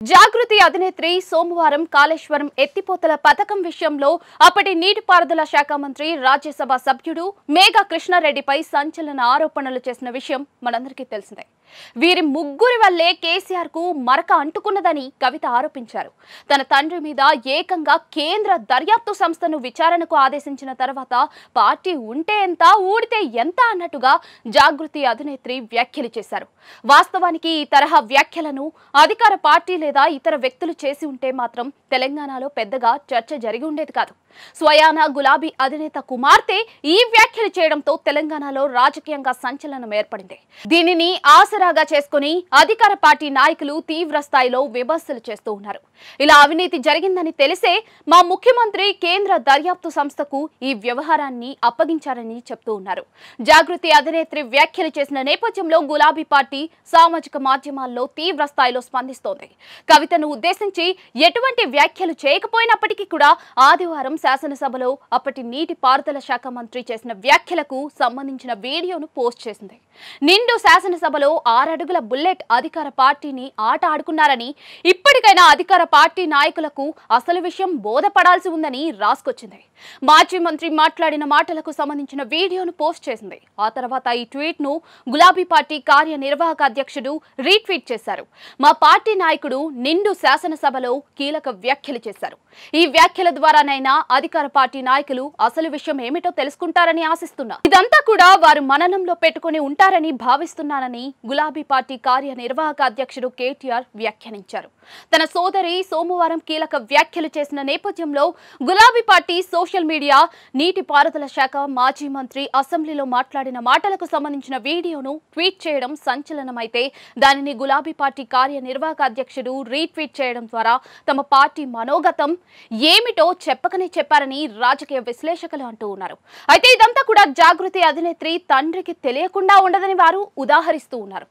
జాగృతి అధినేత్రి సోమవారం కాళేశ్వరం ఎత్తిపోతల పథకం విషయంలో అప్పటి నీటిపారుదల శాఖ మంత్రి రాజ్యసభ సభ్యుడు మేఘా కృష్ణారెడ్డిపై సంచలన ఆరోపణలు చేసిన విషయం మనందరికీ తెలిసిందే. వీరి ముగ్గురి వల్లే కేసీఆర్ కు మరక అంటుకున్నదని కవిత ఆరోపించారు. తన తండ్రి మీద ఏకంగా కేంద్ర దర్యాప్తు సంస్థను విచారణకు ఆదేశించిన తర్వాత పార్టీ ఉంటే ఎంత ఊడితే ఎంత అన్నట్టుగా జాగృతి అధినేత్రి వ్యాఖ్యలు చేశారు. వాస్తవానికి ఈ తరహా వ్యాఖ్యలను అధికార పార్టీ లేదా ఇతర వ్యక్తులు చేసి ఉంటే మాత్రం తెలంగాణలో పెద్దగా చర్చ జరిగి ఉండేది కాదు. స్వయాన గులాబీ అధినేత కుమార్తె ఈ వ్యాఖ్యలు చేయడంతో తెలంగాణలో రాజకీయంగా సంచలనం ఏర్పడింది. దీనిని ఆసరాగా చేసుకుని అధికార పార్టీ నాయకులు తీవ్ర స్థాయిలో విమర్శలు చేస్తూ ఉన్నారు. ఇలా అవినీతి జరిగిందని తెలిసే మా ముఖ్యమంత్రి కేంద్ర దర్యాప్తు సంస్థకు ఈ వ్యవహారాన్ని అప్పగించారని చెప్తూ ఉన్నారు. జాగృతి అధినేత్రి వ్యాఖ్యలు చేసిన నేపథ్యంలో గులాబీ పార్టీ సామాజిక మాధ్యమాల్లో తీవ్ర స్థాయిలో స్పందిస్తోంది. కవితను ఉద్దేశించి ఎటువంటి వ్యాఖ్యలు చేయకపోయినప్పటికీ కూడా ఆదివారం శాసనసభలో అప్పటి నీటిపారుదల శాఖ మంత్రి చేసిన వ్యాఖ్యలకు సంబంధించిన వీడియోను పోస్ట్ చేసింది. నిండు శాసనసభలో 6 అడుగుల బుల్లెట్ అధికార పార్టీని ఆట ఆడుకున్నారని, ఇప్పటికైనా అధికార పార్టీ నాయకులకు అసలు విషయం బోధపడాల్సి ఉందని రాసుకొచ్చింది. మాజీ మంత్రి మాట్లాడిన మాటలకు సంబంధించిన వీడియోను పోస్ట్ చేసింది. ఆ తర్వాత ఈ ట్వీట్ ను గులాబీ పార్టీ కార్యనిర్వాహక అధ్యక్షుడు రీట్వీట్ చేశారు. మా పార్టీ నాయకుడు నిండు శాసనసభలో కీలక వ్యాఖ్యలు చేశారు. ఈ వ్యాఖ్యల ద్వారానైనా అధికార పార్టీ నాయకులు అసలు విషయం ఏమిటో తెలుసుకుంటారని ఆశిస్తున్నా. ఇదంతా కూడా వారు మననంలో పెట్టుకుని ఉంటారని భావిస్తున్నానని గులాబీ పార్టీ కార్యనిర్వాహక అధ్యక్షుడు కేటీఆర్ వ్యాఖ్యానించారు. తన సోదరి సోమవారం కీలక వ్యాఖ్యలు చేసిన నేపథ్యంలో గులాబీ పార్టీ సోషల్ మీడియా నీటిపారుదల శాఖ మాజీ మంత్రి అసెంబ్లీలో మాట్లాడిన మాటలకు సంబంధించిన వీడియోను ట్వీట్ చేయడం సంచలనమైతే, దానిని గులాబీ పార్టీ కార్యనిర్వాహక అధ్యక్షుడు రీట్వీట్ చేయడం ద్వారా తమ పార్టీ మనోగతం ఏమిటో చెప్పకనే చెప్పారని రాజకీయ విశ్లేషకులు అంటూ ఉన్నారు. అయితే ఇదంతా కూడా జాగృతి అధినేత్రి తండ్రికి తెలియకుండా ఉండదని వారు ఉదాహరిస్తూ ఉన్నారు.